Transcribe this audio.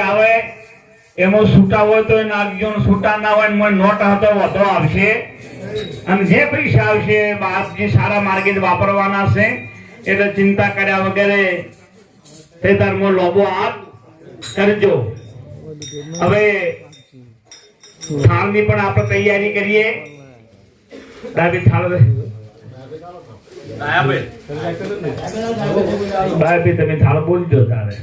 આવે એમાં છૂટા હોય તો નાખજો, છૂટા ના હોય મને નોટ હતો વધો આવશે. અને જે પૈસા આવશે બાપજી સારા માર્ગે વાપરવાના છે, એટલે ચિંતા કર્યા વગેરે તે ધર્મો લોબો આપ કરજો. હવે થાળની પણ આપણે તૈયારી કરીએ. દાદી થાળ ભાઈ તમે થાળ બોલજો તારે.